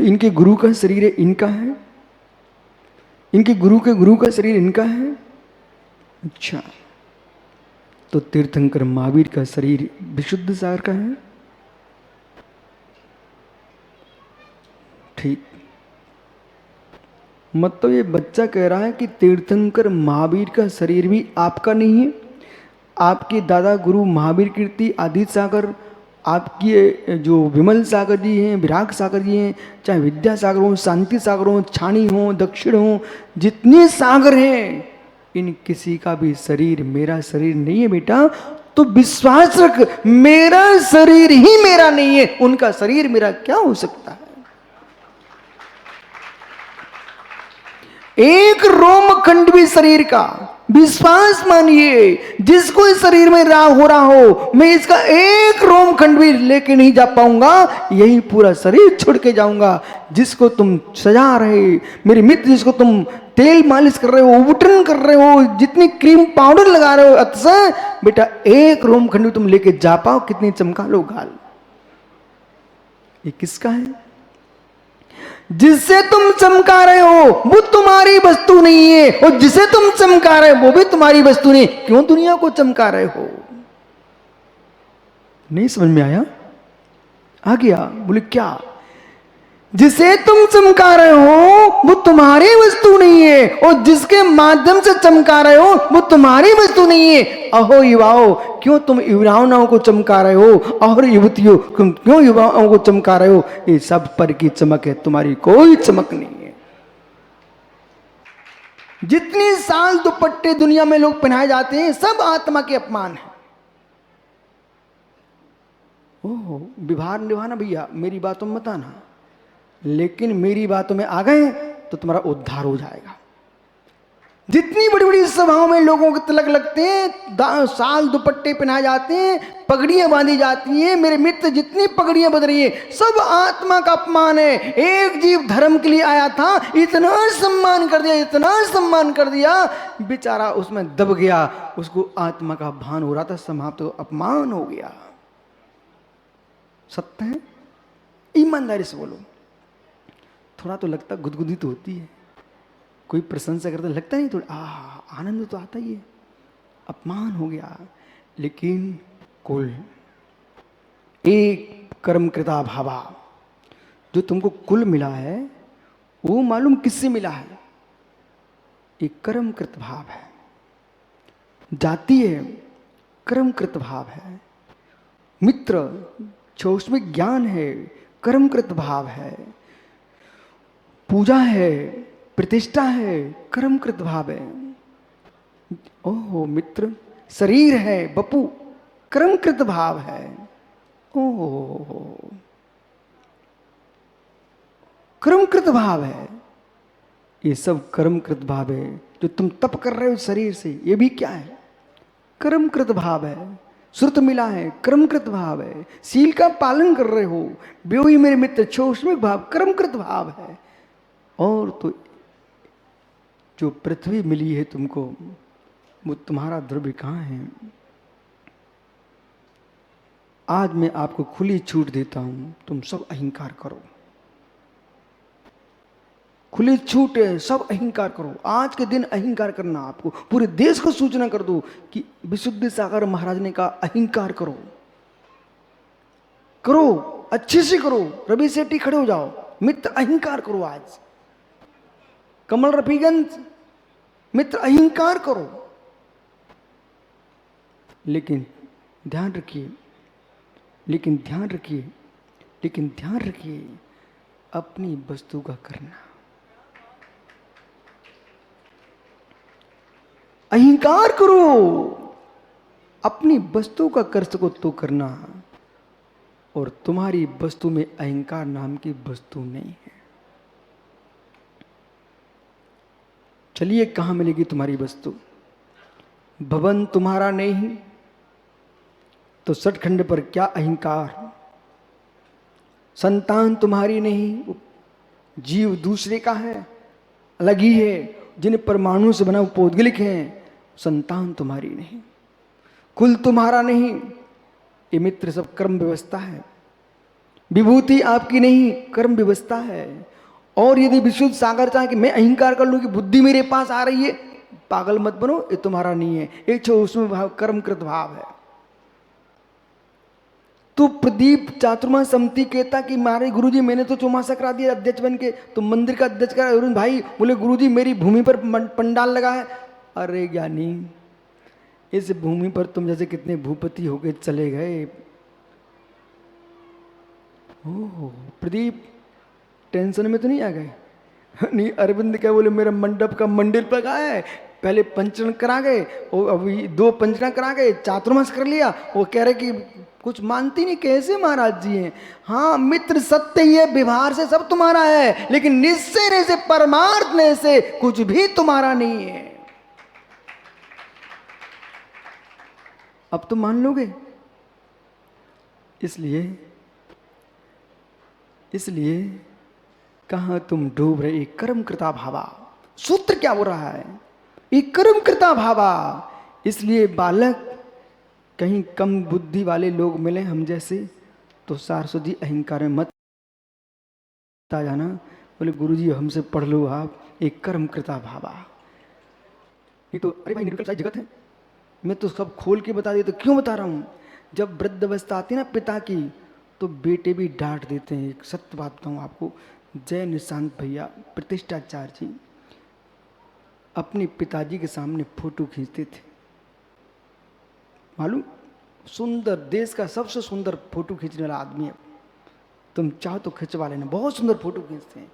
इनके गुरु का शरीर है, इनका है, इनके गुरु के गुरु का शरीर इनका है। अच्छा, तो तीर्थंकर महावीर का शरीर विशुद्ध सागर का है। ठीक, मतलब ये बच्चा कह रहा है कि तीर्थंकर महावीर का शरीर भी आपका नहीं है। आपके दादा गुरु महावीर कीर्ति आदित्य सागर, आपकी जो विमल सागर जी हैं, विराग सागर जी हैं, चाहे विद्या सागर हो, शांति सागर हो, छाणी हो, दक्षिण हो, जितने सागर हैं, इन किसी का भी शरीर मेरा शरीर नहीं है बेटा। तो विश्वास रख, मेरा शरीर ही मेरा नहीं है, उनका शरीर मेरा क्या हो सकता है। एक रोमखंड भी शरीर का विश्वास मानिए, जिसको इस शरीर में राग हो रहा हो, मैं इसका एक रोमखंड भी लेके नहीं जा पाऊंगा, यही पूरा शरीर छोड़ के जाऊंगा। जिसको तुम सजा रहे, मेरे मित्र, जिसको तुम तेल मालिश कर रहे हो, उबटन कर रहे हो, जितनी क्रीम पाउडर लगा रहे हो, अतः बेटा एक रोमखंड भी तुम लेके जा पाओ, कितनी चमका लो गाल। ये किसका है? जिससे तुम चमका रहे हो वो तुम्हारी वस्तु नहीं है, और जिसे तुम चमका रहे हो वो भी तुम्हारी वस्तु नहीं। क्यों दुनिया को चमका रहे हो? नहीं समझ में आया? आ गया? बोले क्या? जिसे तुम चमका रहे हो वो तुम्हारी वस्तु नहीं है, और जिसके माध्यम से चमका रहे हो वो तुम्हारी वस्तु नहीं है। अहो युवाओं, क्यों तुम युवाओं को चमका रहे हो, और युवतियों क्यों युवाओं को चमका रहे हो? ये सब पर की चमक है, तुम्हारी कोई चमक नहीं है। जितनी साल दुपट्टे दुनिया में लोग पहनाए जाते हैं, सब आत्मा के अपमान है। ओह, विवाह निभाना भैया, मेरी बातों में मत आना, लेकिन मेरी बातों में आ गए तो तुम्हारा उद्धार हो जाएगा। जितनी बड़ी बड़ी सभाओं में लोगों के तिलक लगते हैं, साल दुपट्टे पहनाए जाते हैं, पगड़ियां बांधी जाती हैं, मेरे मित्र जितनी पगड़ियां बंध रही हैं, सब आत्मा का अपमान है। एक जीव धर्म के लिए आया था, इतना सम्मान कर दिया, इतना सम्मान कर दिया, बेचारा उसमें दब गया, उसको आत्मा का भान हो रहा था, समाप्त तो अपमान हो गया। सत्य है, ईमानदारी से बोलो। थोड़ा तो लगता, गुदगुदी तो होती है, कोई प्रशंसा करता लगता नहीं थोड़ा आनंद तो आता ही है, अपमान हो गया। लेकिन कुल एक कर्म कृता भावा, जो तुमको कुल मिला है वो मालूम किससे मिला है? एक कर्मकृत भाव है। जाति है, कर्मकृत भाव है। मित्र उसमें ज्ञान है, कर्मकृत भाव है। पूजा है, प्रतिष्ठा है, कर्मकृत भाव है। ओहो मित्र, शरीर है बपू, कर्मकृत भाव है। ओहो, कर्मकृत भाव है। ये सब कर्मकृत भाव है। जो तुम तप कर रहे हो शरीर से, ये भी क्या है? कर्मकृत भाव है। श्रुत मिला है, कर्मकृत भाव है। सील का पालन कर रहे हो, बेवही मेरे मित्र, छोष्मिक भाव, कर्मकृत भाव है। और तो जो पृथ्वी मिली है तुमको, वो तुम्हारा द्रव्य कहाँ है? आज मैं आपको खुली छूट देता हूं, तुम सब अहंकार करो। खुली छूट है, सब अहंकार करो। आज के दिन अहंकार करना, आपको पूरे देश को सूचना कर दो कि विशुद्ध सागर महाराज ने कहा अहंकार करो। करो, अच्छे से करो। रवि सेठी खड़े हो जाओ, मित्र अहंकार करो। आज कमल रफीगंज, मित्र अहंकार करो। लेकिन ध्यान रखिए, लेकिन ध्यान रखिए, लेकिन ध्यान रखिए, अपनी वस्तु का करना। अहंकार करो, अपनी वस्तु का कर सको तो करना। और तुम्हारी वस्तु में अहंकार नाम की वस्तु नहीं है। चलिए, कहां मिलेगी तुम्हारी वस्तु? भवन तुम्हारा नहीं तो सटखंड पर क्या अहंकार? संतान तुम्हारी नहीं, जीव दूसरे का है, अलग ही है। जिन परमाणु से बना पौद्गलिक है, संतान तुम्हारी नहीं। कुल तुम्हारा नहीं, ये मित्र सब कर्म व्यवस्था है। विभूति आपकी नहीं, कर्म व्यवस्था है। और यदि विशुद्ध सागर चाहे कि मैं अहंकार कर लूं कि बुद्धि मेरे पास आ रही है, पागल मत बनो, ये तुम्हारा नहीं है, एक छो उसमें भाव कर्मकृत भाव है। तो प्रदीप चातुर्मा समिति कहता कि मारे गुरुजी मैंने तो चौमासा करा दिया अध्यक्ष बन के, तो मंदिर का अध्यक्ष करा। अरुण भाई बोले गुरुजी मेरी भूमि पर पंडाल लगा है। अरे ज्ञानी, इस भूमि पर तुम जैसे कितने भूपति होके चले गए। ओह प्रदीप टेंशन में तो नहीं आ गए? नहीं, अरविंद क्या बोले मेरा मंडप का मंदिर लगा है, पहले पंचरण करा गए और अभी 2 पंचरण करा गए, चातुर्मास कर लिया। वो कह रहे कि कुछ मानती नहीं, कैसे महाराज जी हैं? हाँ मित्र सत्य ही है, व्यवहार से सब तुम्हारा है, लेकिन निश्चय से परमार्थ में से कुछ भी तुम्हारा नहीं है। अब तुम मान लोगे? इसलिए कहां तुम डूब रहे? एक कर्म कृता भावा, सूत्र क्या हो रहा है? एक कर्म कृता भावा। इसलिए बालक, कहीं कम बुद्धि वाले लोग मिले हम जैसे तो सारस्वत जी अहंकार में मत आ जाना। बोले गुरुजी हमसे पढ़ लो आप, एक कर्म कृता भावा। ये तो अरे भाई निर्कल जगत है, मैं तो सब खोल के बता दिया। तो क्यों बता रहा हूं? जब वृद्ध अवस्था आती है ना पिता की, तो बेटे भी डांट देते हैं। एक सत्य बात बताऊं आपको, जय निशांत भैया प्रतिष्ठाचार्य जी अपने पिताजी के सामने फोटो खींचते थे। मालूम, सुंदर, देश का सबसे सुंदर फोटो खींचने वाला आदमी है। तुम चाहो तो खिंचवा लेना, बहुत सुंदर फोटो खींचते हैं।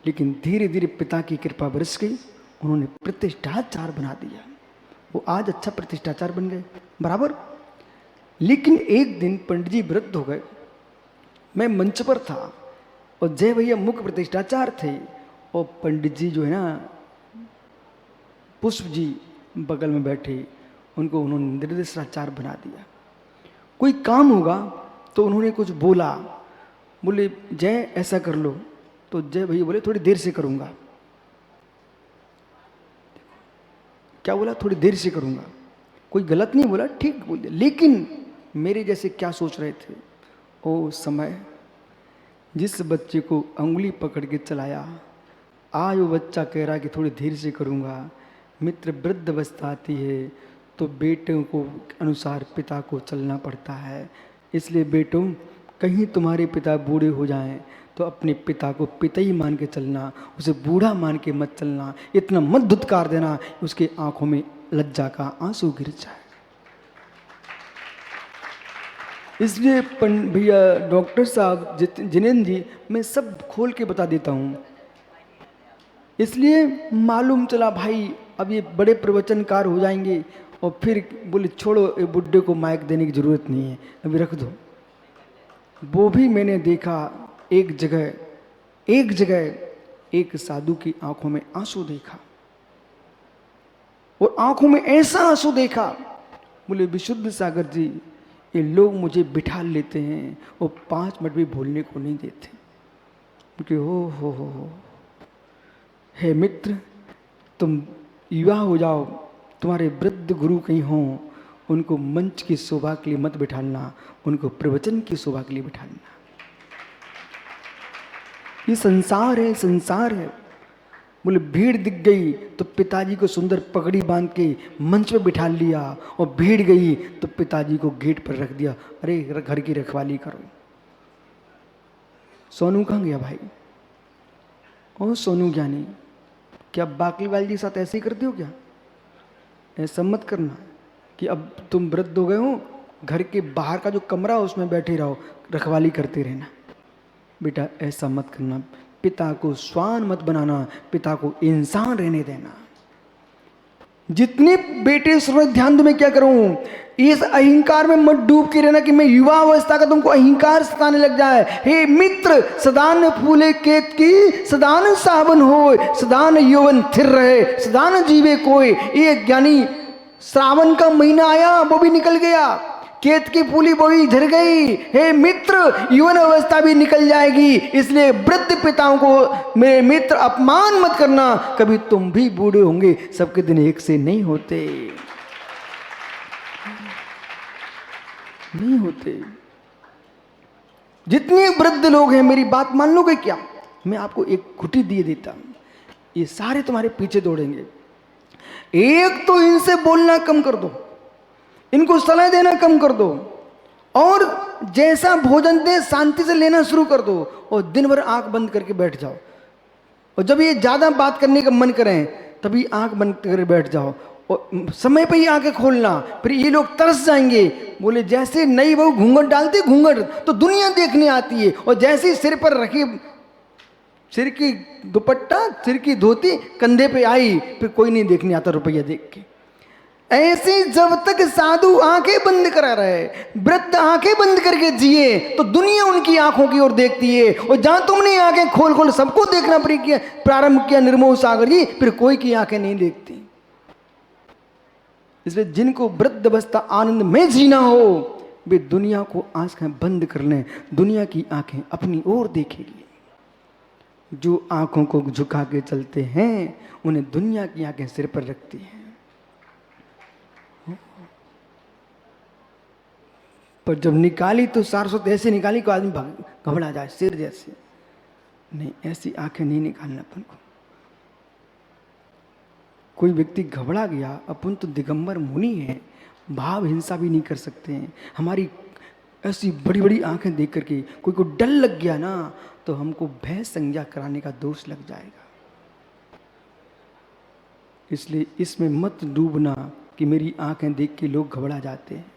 लेकिन धीरे धीरे पिता की कृपा बरस गई, उन्होंने प्रतिष्ठाचार्य बना दिया। वो आज अच्छा प्रतिष्ठाचार्य बन गए बराबर। लेकिन एक दिन पंडित जी वृद्ध हो गए, मैं मंच पर था और जय भैया मुख्य प्रतिष्ठाचार्य थे, और पंडित जी जो है ना पुष्प जी बगल में बैठे, उनको उन्होंने निर्देशाचार्य बना दिया। कोई काम होगा तो उन्होंने कुछ बोला, बोले जय ऐसा कर लो, तो जय भैया बोले थोड़ी देर से करूँगा। क्या बोला? थोड़ी देर से करूँगा। कोई गलत नहीं बोला, ठीक बोल दिया। लेकिन मेरे जैसे क्या सोच रहे थे? ओ समय जिस बच्चे को अंगुली पकड़ के चलाया, आज वो बच्चा कह रहा है कि थोड़ी देर से करूँगा। मित्र वृद्ध अवस्था आती है तो बेटों को अनुसार पिता को चलना पड़ता है। इसलिए बेटों, कहीं तुम्हारे पिता बूढ़े हो जाएं तो अपने पिता को पिता ही मान के चलना, उसे बूढ़ा मान के मत चलना। इतना मत धुतकार देना उसके आंखों में लज्जा का आंसू गिर जाए। इसलिए भैया डॉक्टर साहब जिनेंद्र जी, मैं सब खोल के बता देता हूँ। इसलिए मालूम चला भाई अब ये बड़े प्रवचनकार हो जाएंगे और फिर बोले छोड़ो, ये बुड्ढे को माइक देने की ज़रूरत नहीं है, अभी रख दो। वो भी मैंने देखा, एक जगह एक साधु की आंखों में आंसू देखा, और आंखों में ऐसा आंसू देखा, बोले विशुद्ध सागर जी, ये लोग मुझे बिठा लेते हैं और 5 मिनट भी बोलने को नहीं देते। क्योंकि हो हे मित्र, तुम युवा हो जाओ, तुम्हारे वृद्ध गुरु कहीं हों, उनको मंच की शोभा के लिए मत बिठाना, उनको प्रवचन की शोभा के लिए बिठाना। ये संसार है, संसार है। बोले भीड़ दिख गई तो पिताजी को सुंदर पगड़ी बांध के मंच पे बिठा लिया, और भीड़ गई तो पिताजी को गेट पर रख दिया, अरे घर की रखवाली करो। सोनू कहाँ गया भाई? ओ सोनू ज्ञानी, क्या बाकलीवाल जी के साथ ऐसे ही करते हो क्या? ऐसा मत करना कि अब तुम वृद्ध हो गए हो, घर के बाहर का जो कमरा है उसमें बैठे रहो, रखवाली करते रहना। बेटा ऐसा मत करना, पिता को स्वान मत बनाना, पिता को इंसान रहने देना। जितने बेटे सूरज ध्यान दो, मैं क्या करूं, इस अहंकार में मत डूब के रहना कि मैं युवा अवस्था का तुमको अहंकार सताने लग जाए। हे मित्र, सदान फूले केत की सदान सावन होय, सदान यौवन थिर रहे, सदान जीवे कोय। ये ज्ञानी, श्रावण का महीना आया वो भी निकल गया, केत की फूली वो भी झड़ गई। हे मित्र, यौवन अवस्था भी निकल जाएगी। इसलिए वृद्ध पिताओं को मेरे मित्र अपमान मत करना, कभी तुम भी बूढ़े होंगे, सबके दिन एक से नहीं होते, नहीं होते। जितने वृद्ध लोग हैं, मेरी बात मान लोगे क्या? मैं आपको एक घुटी दिए देता हूं, ये सारे तुम्हारे पीछे दौड़ेंगे। एक तो इनसे बोलना कम कर दो, इनको सलाह देना कम कर दो, और जैसा भोजन दे शांति से लेना शुरू कर दो, और दिन भर आंख बंद करके बैठ जाओ। और जब ये ज्यादा बात करने का मन करें तभी आंख बंद करके बैठ जाओ, और समय पे ही आंखें खोलना। फिर ये लोग तरस जाएंगे, बोले जैसे नई बहू घूंघट डालती, घूंघट तो दुनिया देखने आती है, और जैसे ही सिर पर रखी, सिर की दुपट्टा, सिर की धोती कंधे पे आई, फिर कोई नहीं देखने आता रुपया देख के। ऐसे जब तक साधु आंखें बंद करा रहे, वृद्ध आंखें बंद करके जिए, तो दुनिया उनकी आंखों की ओर देखती है। और जहां तुमने आंखें खोल खोल सबको देखना प्रारंभ किया निर्मोह सागर जी, फिर कोई की आंखें नहीं देखती। इसलिए जिनको वृद्ध अवस्था आनंद में जीना हो, वे दुनिया को आंखें बंद कर लें, दुनिया की आंखें अपनी ओर देखेगी। जो आंखों को झुका के चलते हैं, उन्हें दुनिया की आंखें सिर पर रखती हैं। पर जब निकाली तो सारस्वत ऐसे निकाली को आदमी घबरा जाए, सिर जैसे। नहीं, ऐसी आंखें नहीं निकालना अपन को। कोई व्यक्ति घबरा गया, अपन तो दिगंबर मुनि है, भाव हिंसा भी नहीं कर सकते हैं। हमारी ऐसी बड़ी बड़ी आंखें देख करके कोई को डर लग गया ना, तो हमको भय संज्ञा कराने का दोष लग जाएगा। इसलिए इसमें मत डूबना कि मेरी आंखें देख के लोग घबरा जाते हैं।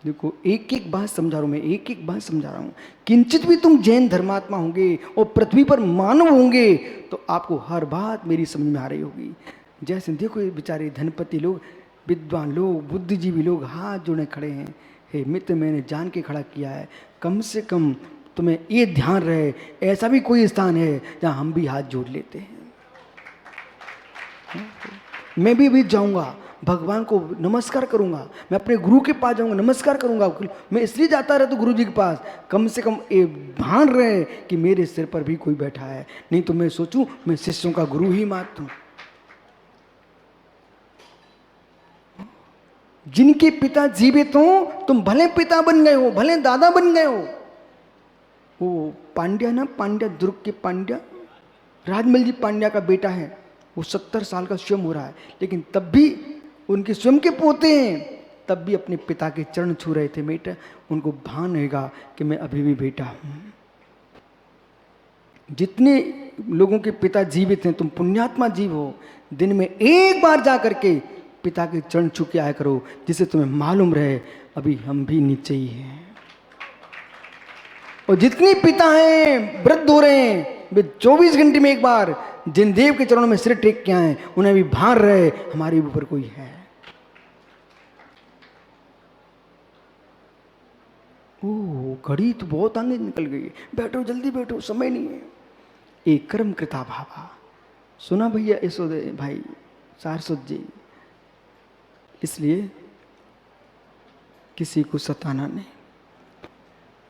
देखो, एक एक बात समझा रहा हूं मैं, एक एक बात समझा रहा हूं। किंचित भी तुम जैन धर्मात्मा होंगे और पृथ्वी पर मानव होंगे, तो आपको हर बात मेरी समझ में आ रही होगी। जैसे देखो, ये बेचारे धनपति लोग, विद्वान लोग, बुद्धिजीवी लोग हाथ जोड़े खड़े हैं। हे मित्र, मैंने जान के खड़ा किया है, कम से कम तुम्हें ये ध्यान रहे, ऐसा भी कोई स्थान है जहां हम भी हाथ जोड़ लेते हैं। मैं भी जाऊंगा, भगवान को नमस्कार करूंगा, मैं अपने गुरु के पास जाऊंगा, नमस्कार करूंगा। मैं इसलिए जाता रहता गुरु जी के पास, कम से कम ये भान रहे कि मेरे सिर पर भी कोई बैठा है, नहीं तो मैं सोचूं मैं शिष्यों का गुरु ही मात हूं। जिनके पिता जीवित हो, तुम भले पिता बन गए हो, भले दादा बन गए हो। वो पांड्या ना, पांड्या, दुर्ग के पांड्या, राजमल जी पांड्या का बेटा है, वो 70 साल का स्वयं हो रहा है, लेकिन तब भी उनके स्वयं के पोते हैं, तब भी अपने पिता के चरण छू रहे थे। बेटा, उनको भान रहेगा कि मैं अभी भी बेटा हूं। जितने लोगों के पिता जीवित हैं, तुम पुण्यात्मा जीव हो, दिन में एक बार जा करके पिता के चरण छू के आया करो, जिससे तुम्हें मालूम रहे अभी हम भी नीचे ही हैं। और जितने पिता हैं, वृद्ध हो रहे हैं, वे 24 घंटे में एक बार जिन देव के चरणों में सिर टेक के आए, उन्हें भी भान रहे हमारे ऊपर कोई है। ओह, घड़ी तो बहुत आगे निकल गई, बैठो जल्दी बैठो, समय नहीं है। एक कर्म कृता भावा, सुना भैया यशोदे भाई सारस्वत जी। इसलिए किसी को सताना नहीं,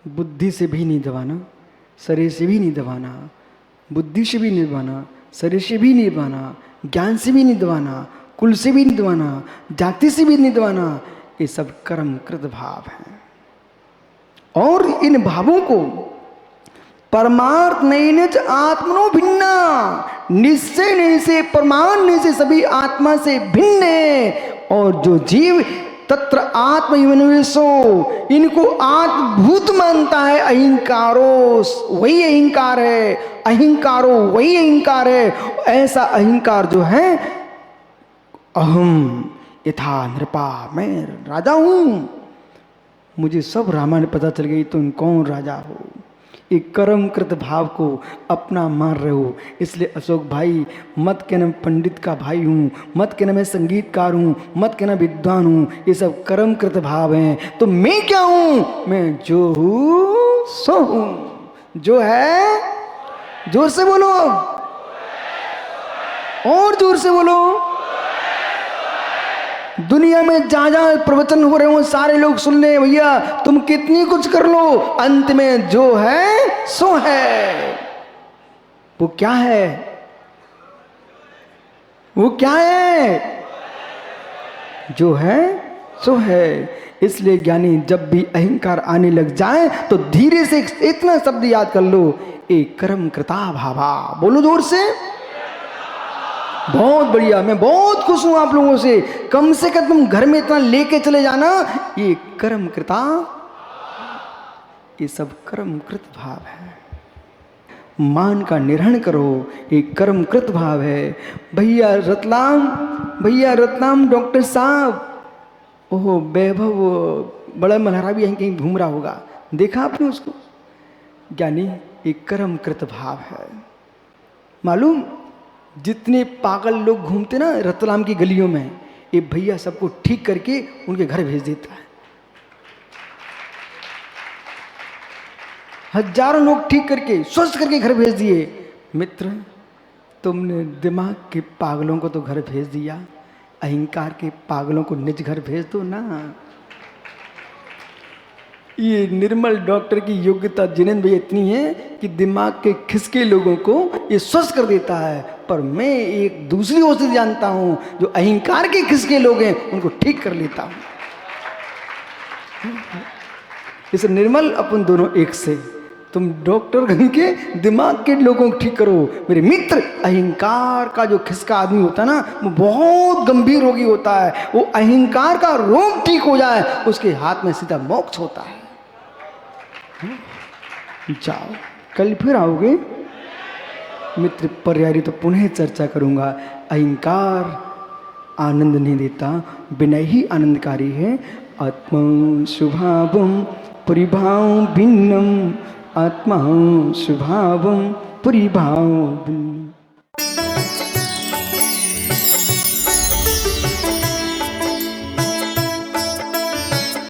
बुद्धि से भी नहीं दबाना, शरीर से भी नहीं दबाना, बुद्धि से भी नहीं दबाना, शरीर से भी नहीं दबाना, ज्ञान से भी नहीं दबाना, कुल से भी नहीं दबाना, जाति से भी नहीं दबाना। ये सब कर्म कृत भाव हैं। और इन भावों को परमार्थ नैनच आत्मनो भिन्ना, निश्चय निश्चय प्रमाण निश्चय सभी आत्मा से भिन्न है। और जो जीव तत्र आत्मविनिवेशो, इनको आत्मभूत मानता है, अहिंकारो वही अहिंकार है, अहिंकारो वही अहिंकार है। ऐसा अहिंकार जो है, अहम यथा नृपा, मैं राजा हूं, मुझे सब रामायण पता चल गई, तुम कौन राजा हो। एक कर्म कृत भाव को अपना मान रहे हो। इसलिए अशोक भाई, मत कहना पंडित का भाई हूँ, मत कहना मैं संगीतकार हूँ, मत कहना विद्वान हूँ, ये सब कर्म कृत भाव हैं। तो मैं क्या हूँ? मैं जो हूँ सो हूँ। जो है, जोर से बोलो, और जोर से बोलो। दुनिया में जहां जहां प्रवचन हो रहे हो, सारे लोग सुन ले भैया, तुम कितनी कुछ कर लो, अंत में जो है सो है। वो क्या है? वो क्या है? जो है सो है। इसलिए ज्ञानी जब भी अहंकार आने लग जाए तो धीरे से इतना शब्द याद कर लो, एक कर्म कृता भावा। बोलो जोर से। बहुत बढ़िया, मैं बहुत खुश हूं आप लोगों से कम घर में इतना लेके चले जाना, ये कर्म कृता, ये सब कर्मकृत भाव है। मान का निर्हरण करो, एक कर्मकृत भाव है। भैया रतलाम डॉक्टर साहब, ओहो वैभव बड़ा मल्हारा भी यहीं कहीं घूम रहा होगा, देखा आपने उसको? ज्ञानी एक कर्मकृत भाव है। मालूम जितने पागल लोग घूमते ना रतलाम की गलियों में, ये भैया सबको ठीक करके उनके घर भेज देता है। हजारों लोग ठीक करके स्वस्थ करके घर भेज दिए। मित्र, तुमने दिमाग के पागलों को तो घर भेज दिया, अहंकार के पागलों को निज घर भेज दो ना। ये निर्मल डॉक्टर की योग्यता जिनेंद्र भैया इतनी है कि दिमाग के खिसके लोगों को ये स्वस्थ कर देता है, पर मैं एक दूसरी औषधि जानता हूं जो अहंकार के खिसके लोग हैं उनको ठीक कर लेता हूं। इस निर्मल अपन दोनों एक से, तुम डॉक्टर के दिमाग के लोगों को ठीक करो। मेरे मित्र, अहंकार का जो खिसका आदमी होता है ना, वो बहुत गंभीर रोगी होता है। वो अहंकार का रोग ठीक हो जाए, उसके हाथ में सीधा मोक्ष होता है। जाओ, कल फिर आओगे मित्र। पर्यायी तो पुनः चर्चा करूंगा। अहंकार आनंद नहीं देता, विनय ही आनंदकारी है। आत्मा स्वभावम परिभाव भिन्नम, आत्मा स्वभावम परिभाव भिन्नम।